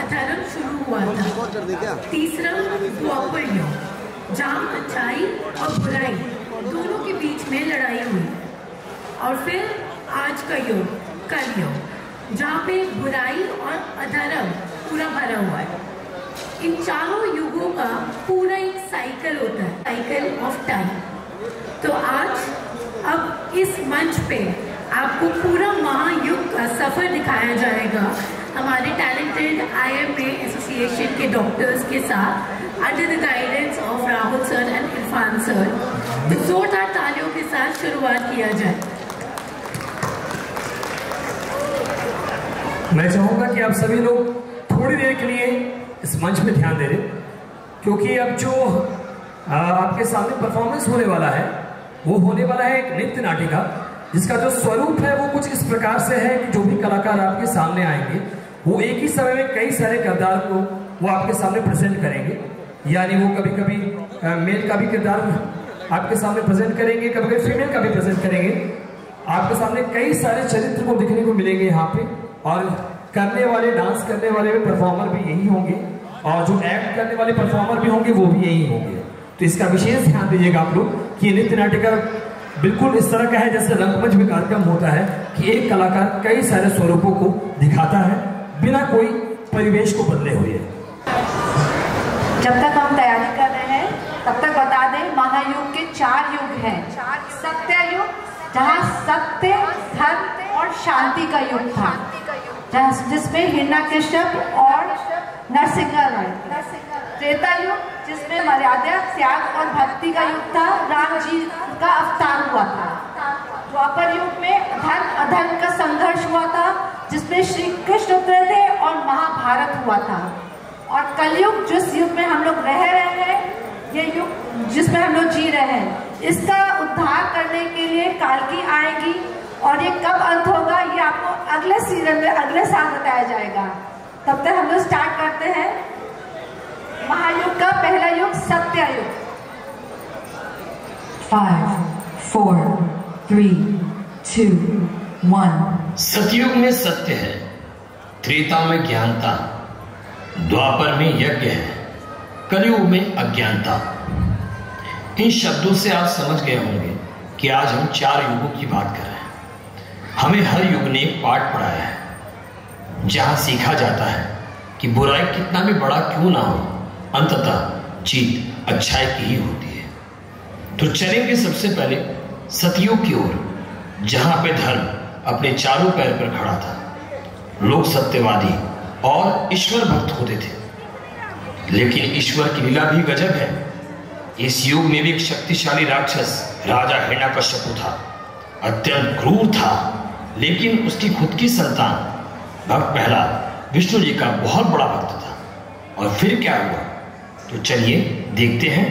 अधर्म शुरू हुआ था। तीसरा द्वापर युग, जहाँ अच्छाई और बुराई दोनों के बीच में लड़ाई हुई। और फिर आज का युग, कलयुग, जहाँ पे बुराई और अधर्म पूरा भरा हुआ है। इन चारों युगों का पूरा एक साइकिल होता है, साइकिल ऑफ टाइम। तो आज अब इस मंच पे आपको पूरा महायुग का सफर दिखाया जाएगा हमारे टैलेंटेड IMA एसोसिएशन के डॉक्टर्स के साथ, under the guidance of Rahul sir and Irfan sir. तो जोरदार तालियों के साथ शुरुआत किया जाए। मैं चाहूंगा कि आप सभी लोग थोड़ी देर के लिए इस मंच पे ध्यान दे दें, क्योंकि अब जो आपके सामने परफॉर्मेंस होने वाला है वो होने वाला है एक नृत्य नाटिका, जिसका जो स्वरूप है वो कुछ इस प्रकार से है कि जो भी कलाकार आपके सामने आएंगे वो एक ही समय में कई सारे किरदार को वो आपके सामने प्रेजेंट करेंगे। यानी वो कभी कभी मेल का भी किरदार आपके सामने प्रेजेंट करेंगे, कभी कभी फीमेल का भी प्रेजेंट करेंगे। आपके सामने कई सारे चरित्र को दिखने को मिलेंगे यहाँ पे, और करने वाले, डांस करने वाले परफॉर्मर भी यही होंगे, और जो एक्ट करने वाले परफॉर्मर भी होंगे वो भी यही होंगे। तो इसका विशेष ध्यान दीजिएगा आप लोग कि ये नृत्य नाटिका बिल्कुल इस तरह का है जैसे रंगमंच में कार्यक्रम होता है कि एक कलाकार कई सारे स्वरूपों को दिखाता है बिना कोई परिवेश को बदले हुए। जब तक हम तैयारी कर रहे हैं तब तक बता दें, महायुग के 4 युग हैं। सत्य युग, जहाँ सत्य, धर्म और शांति का युग था, जिसमें हिरण्यकश्यप और नरसिंह राय। त्रेता युग, जिसमें मर्यादा, त्याग और भक्ति का युग था, राम जी का अवतार हुआ था। द्वापर युग में धर्म अधर्म का संघर्ष हुआ था, जिसमें श्री कृष्ण उतरे थे और महाभारत हुआ था। और कलयुग, जिस युग में हम लोग रह रहे हैं, ये युग जिसमें हम लोग जी रहे हैं, इसका उद्धार करने के लिए कालकी आएगी। और ये कब अंत होगा ये आपको अगले सीजन में, अगले साल बताया जाएगा। तब तक हम लोग स्टार्ट करते हैं महायुग का पहला युग, सत्य युग। 5, 4, 3, 2, 1। सतयुग में सत्य है, त्रेता में ज्ञानता, द्वापर में यज्ञ है, कलयुग में अज्ञानता। इन शब्दों से आप समझ गए होंगे कि आज हम 4 युगों की बात कर रहे हैं। हमें हर युग ने एक पाठ पढ़ाया है, जहां सीखा जाता है कि बुराई कितना भी बड़ा क्यों ना हो, अंततः जीत अच्छाई की ही होती है। तो चलेंगे सबसे पहले सतयुग की ओर, जहां पे धर्म अपने चारों पैर पर खड़ा था। लोग सत्यवादी और ईश्वर भक्त होते थे, लेकिन ईश्वर की लीला भी गजब है। इस युग में भी एक शक्तिशाली राक्षस राजा हिरण्यकश्यप था। अत्यंत क्रूर था, लेकिन उसकी खुद की संतान भक्त प्रहलाद विष्णु जी का बहुत बड़ा भक्त था। और फिर क्या हुआ, तो चलिए देखते हैं।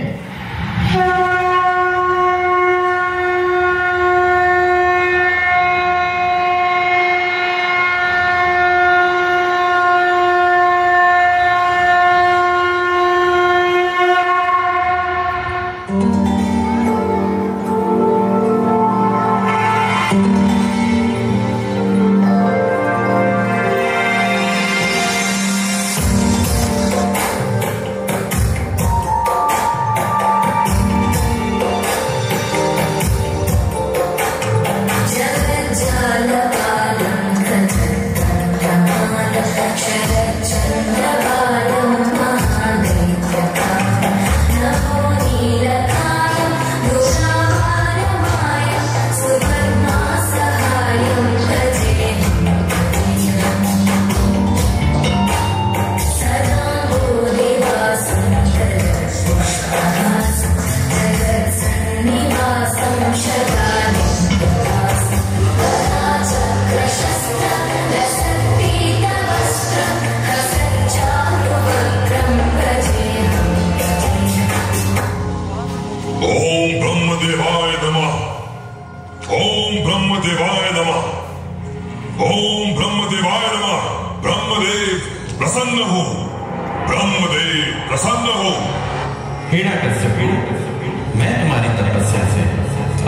मैं तुम्हारी तपस्या से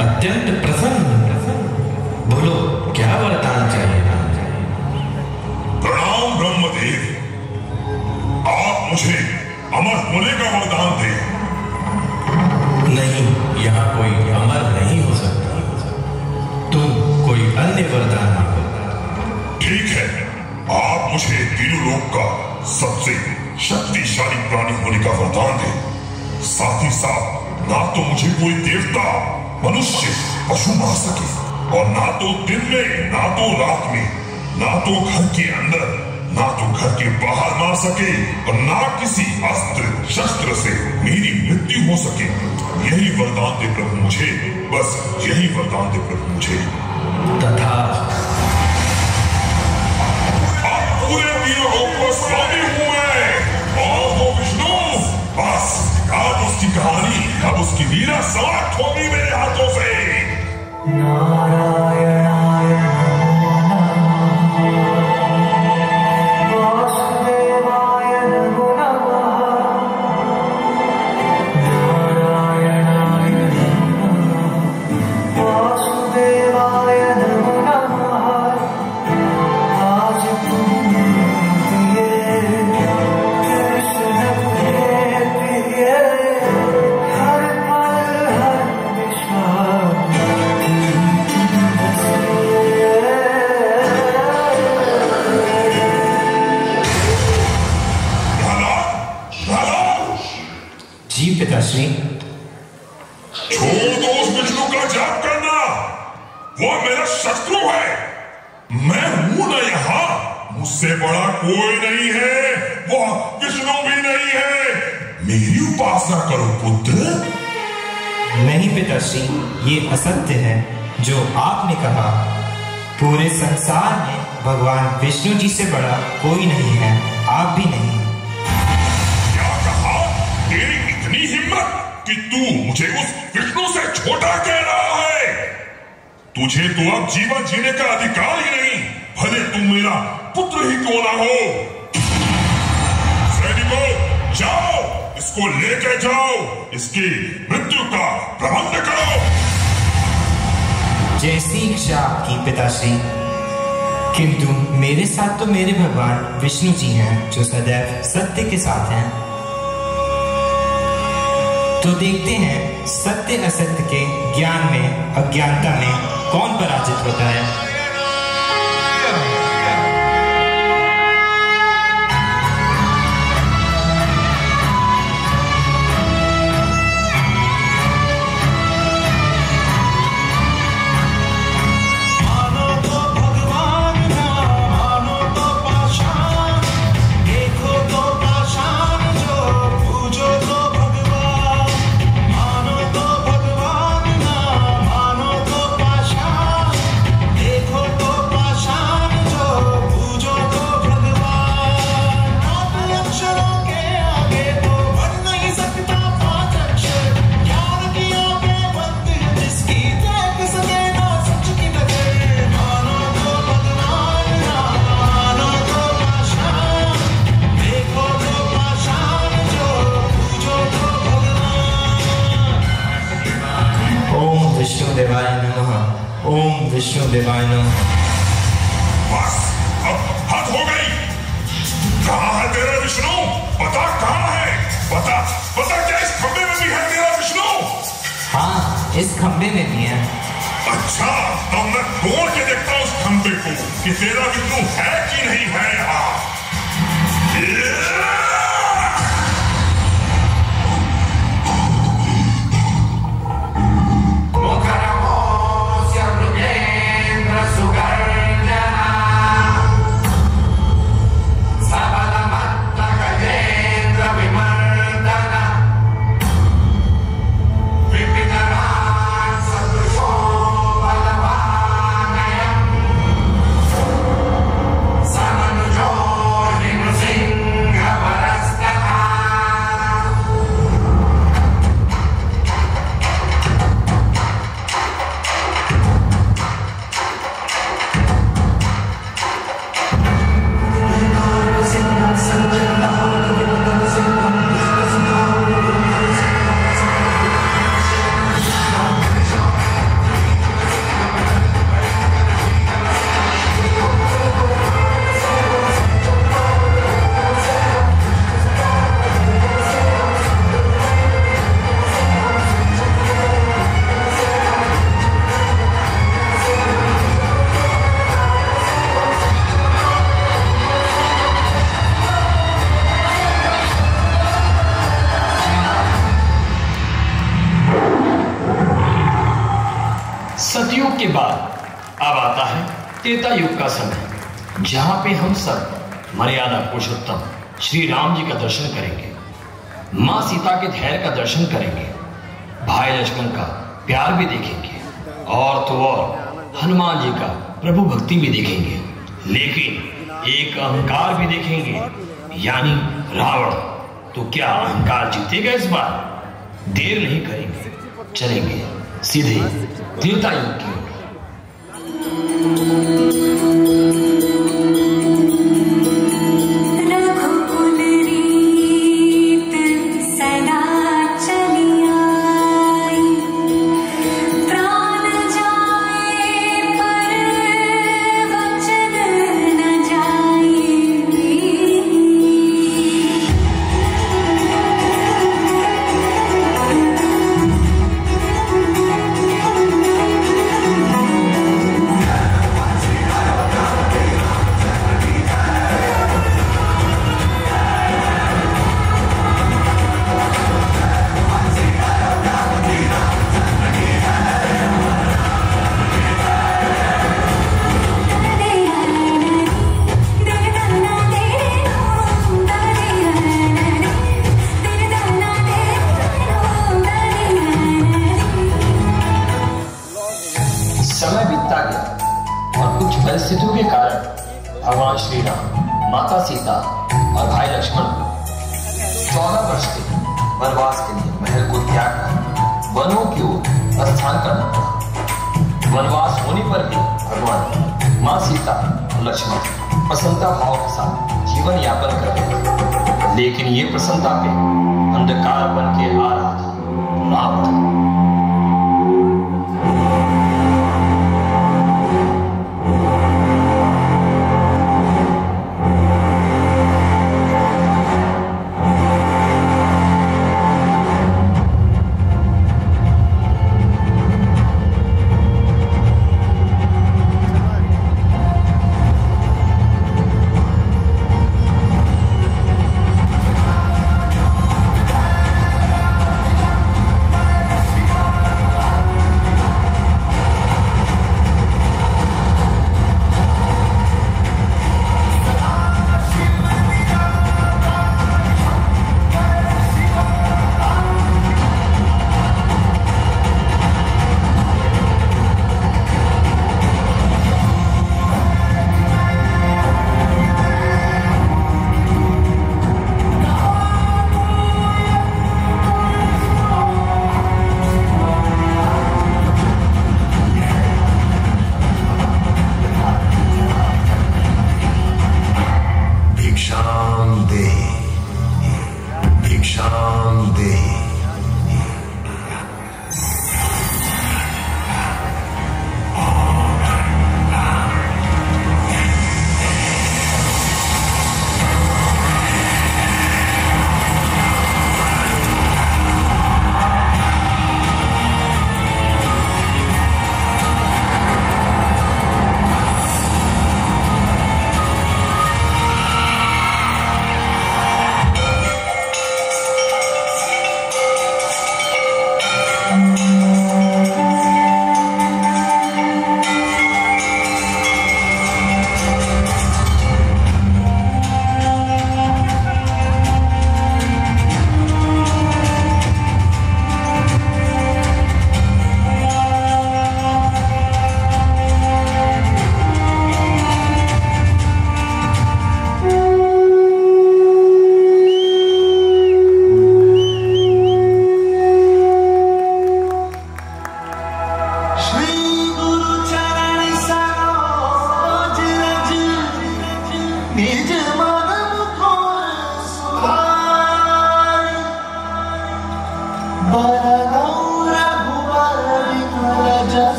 अत्यंत प्रसन्न हूं। बोलो क्या वरदान चाहिए? प्रणाम ब्रह्मदेव। अमर होने का वरदान दे। नहीं, यहाँ कोई अमर नहीं हो सकता। तुम कोई अन्य वरदान मांगो। ठीक है, आप मुझे तीनों लोक का सबसे शक्तिशाली प्राणी होने का वरदान दे। साथ ही साथ ना तो मुझे कोई देवता, मनुष्य, पशु मार सके, और ना तो दिन में, ना तो रात में, ना तो घर के अंदर, ना तो घर के बाहर मार सके, और ना किसी अस्त्र शस्त्र से मेरी मृत्यु हो सके। यही वरदान दे प्रभु मुझे, बस यही वरदान दे प्रभु मुझे। तथा आप पूरे तीनों लोक का स्वामी हूं मैं, और वो विष्णु, बस अब उसकी कहानी, अब उसकी लीला समाप्त होगी मेरे हाथों से। नारायणाय पिताश्री। छोड़ दो उस विष्णु का जाप करना, वो मेरा शत्रु है। मैं हूं ना यहाँ, मुझसे बड़ा कोई नहीं है, वो विष्णु भी नहीं है। मेरी उपासना करो पुत्र। नहीं पिताश्री, ये असत्य है जो आपने कहा। पूरे संसार में भगवान विष्णु जी से बड़ा कोई नहीं है, आप भी नहीं। क्या कहा? तेरी इतनी हिम्मत कि तू मुझे उस विष्णु से छोटा कह रहा है? तुझे तो अब जीवन जीने का अधिकार ही नहीं, भले तुम मेरा पुत्र ही क्यों ना हो। सैनिकों, जाओ, इसको लेके जाओ, इसकी मृत्यु का प्रबंध करो। जैसी इच्छा आपकी पिताश्री, किंतु मेरे साथ तो मेरे भगवान विष्णु जी हैं जो सदैव सत्य के साथ हैं। तो देखते हैं सत्य असत्य के ज्ञान में अज्ञानता में कौन पराजित होता है। देवाय नमः। ओम विष्णु देवाय नमः। बस अब हद हो गई। कहाँ है तेरा विष्णु? पता कहाँ है? पता क्या इस खंबे में भी है तेरा विष्णु? हाँ, इस खंबे में भी है। अच्छा, तो मैं तोड़ के देखता हूँ उस खंबे को कि तेरा विष्णु है कि नहीं है यहाँ। Samanu के बाद अब आता है त्रेता युग का समय, जहां पे हम सब मर्यादा पुरुषोत्तम श्री राम जी का दर्शन करेंगे, माँ सीता के धैर्य का दर्शन करेंगे, भाई लक्ष्मण का प्यार भी देखेंगे और तो और हनुमान जी का प्रभु भक्ति भी देखेंगे, लेकिन एक अहंकार भी देखेंगे, यानी रावण। तो क्या अहंकार जीतेगा इस बार? देर नहीं करेंगे, चलेंगे सीधे त्रेता युग की ओर। परिस्थितियों के कारण भगवान श्री राम, माता सीता और भाई लक्ष्मण को 14 वर्ष के वनवास के लिए महल को त्याग कर वनों की ओर प्रस्थान करना पड़ा। वनवास होने पर भी भगवान, माँ सीता और लक्ष्मण प्रसन्नता भाव के साथ जीवन यापन कर रहे थे, लेकिन ये प्रसन्नता पे अंधकार बन के आ रहा था रावण।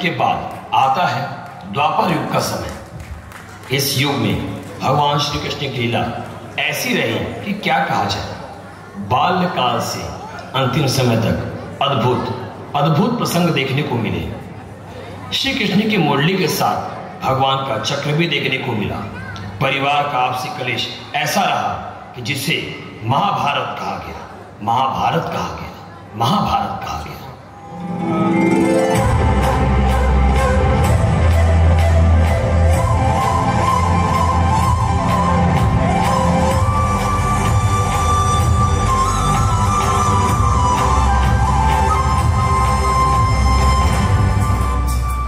के बाद आता है द्वापर युग का समय। इस युग में भगवान श्री कृष्ण की लीला ऐसी रही कि क्या कहा जाए। बाल्यकाल से अंतिम समय तक अद्भुत प्रसंग देखने को मिले। श्री कृष्ण की मुरली के साथ भगवान का चक्र भी देखने को मिला। परिवार का आपसी कलेश ऐसा रहा कि जिसे महाभारत कहा गया, महाभारत कहा गया, महाभारत कहा गया।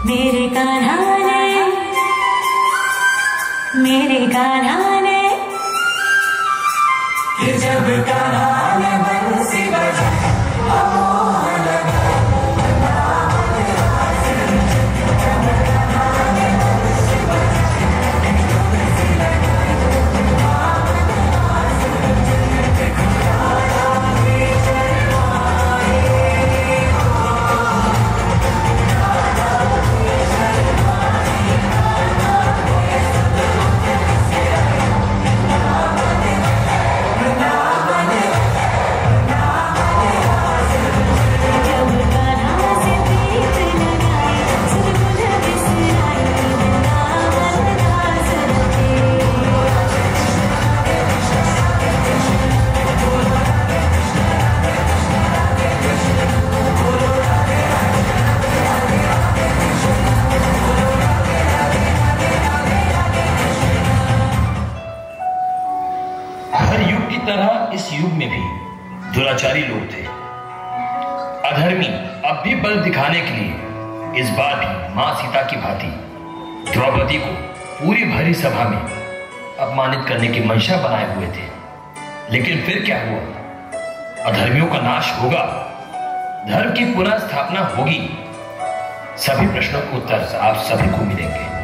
मेरे कान्हा ने जब कान्हा ने बंसी बजाई इस युग में भी दुराचारी लोग थे। अधर्मी अब भी बल दिखाने के लिए इस बार भी मां सीता की भांति द्रौपदी को पूरी भरी सभा में अपमानित करने की मंशा बनाए हुए थे। लेकिन फिर क्या हुआ? अधर्मियों का नाश होगा, धर्म की पुनः स्थापना होगी। सभी प्रश्नों के उत्तर आप सभी को मिलेंगे।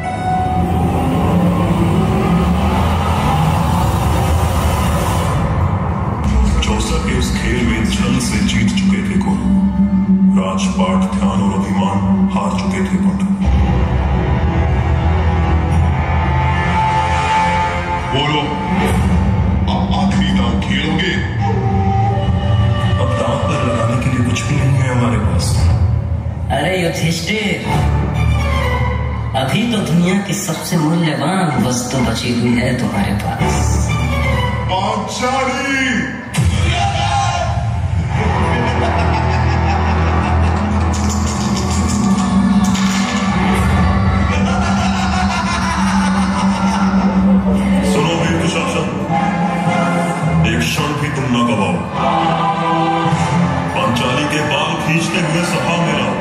के इस खेल में जन्म से जीत चुके थे कुरु। राजपाट, ध्यान और अभिमान हार चुके थे कुंड। बोलो, अब आखिरी दांव खेलोगे? अब दांव पर लगाने के लिए कुछ भी नहीं है हमारे पास। अरे युधिष्ठिर, अभी तो दुनिया की सबसे मूल्यवान वस्तु बची हुई है तुम्हारे पास। पांचाली! सुनो वीर दुशासन, एक क्षण भी तुम न गवाओ। पांचाली के बाल खींचते हुए सभा में लाओ।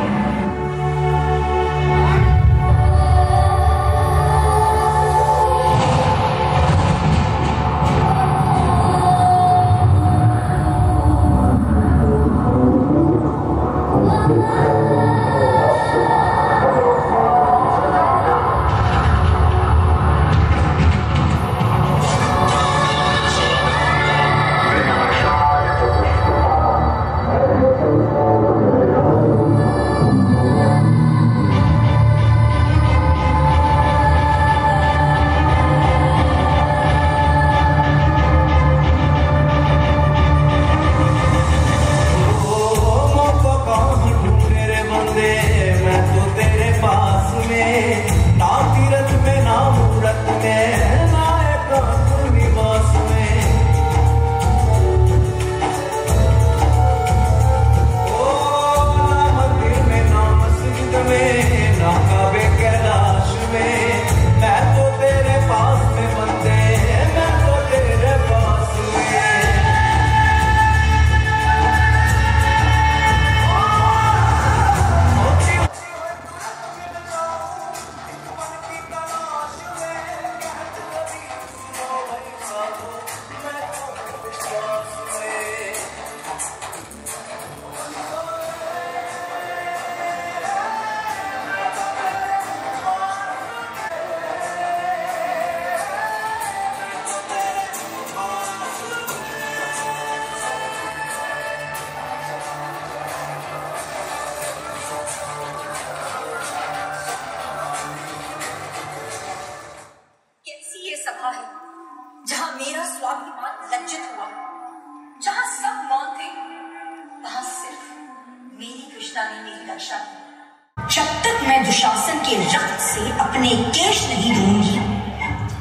से अपने केश नहीं धोऊंगी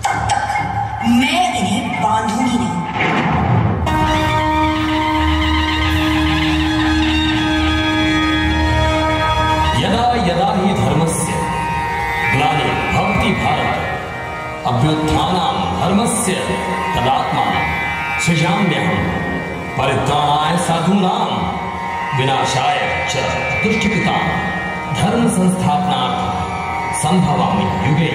तब तक मैं इन्हें बांधूंगी नहीं। यदा यदा हि धर्मस्य ग्लानिर्भवति भारत अभ्युत्थानं धर्मस्य तदात्मानं सृजाम्यहं परित्राणाय साधूनां विनाशाय च दुष्टकृतां धर्म संस्थापनार्थं संभवामि युगे।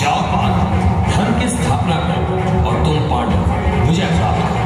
जाओ पांडव, धर्म की स्थापना करो और तुम पांडव विजय प्राप्त करो।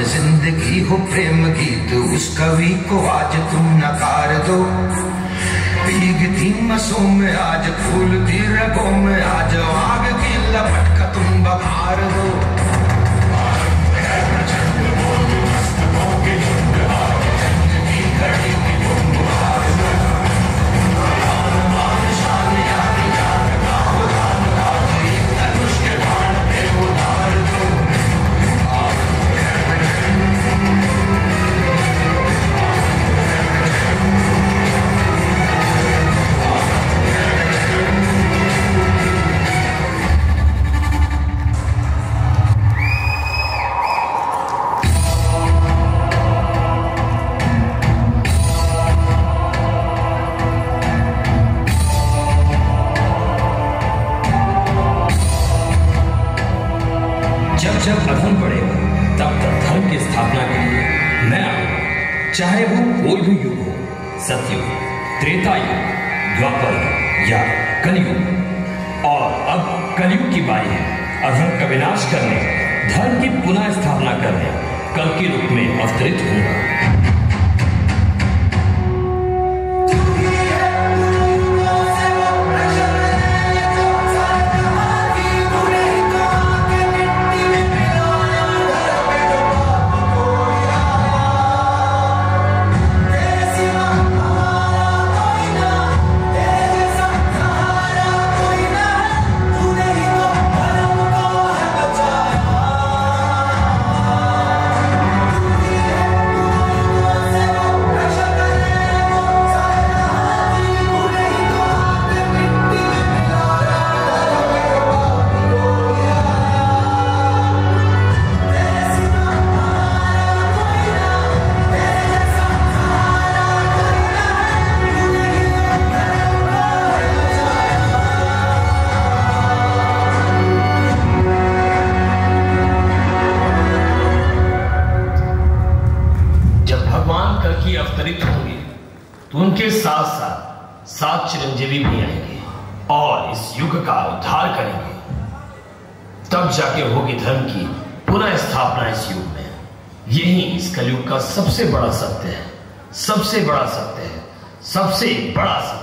जिंदगी हो प्रेम गीत उस कवि को आज तुम नकार दो। भीगती मसों में आज फूलती रगों में आज आग की लपट का तुम बखार दो। जब अधर्म बढ़ेगा तब तक धर्म की स्थापना के लिए मैं आऊंगा, चाहे वो कोई भी युग हो, सतयुग, त्रेता युग, द्वापर या कलयुग। और अब कलयुग की बारी है अधर्म का विनाश करने, धर्म की पुनः स्थापना करने कल के रूप में अवतरित होगा। चिरंजीवी भी आएंगे और इस युग का उद्धार करेंगे। तब जाके होगी धर्म की पुनः स्थापना इस युग में। यही इस कलयुग का सबसे बड़ा सत्य है, सबसे बड़ा सत्य है, सबसे बड़ा सत्य।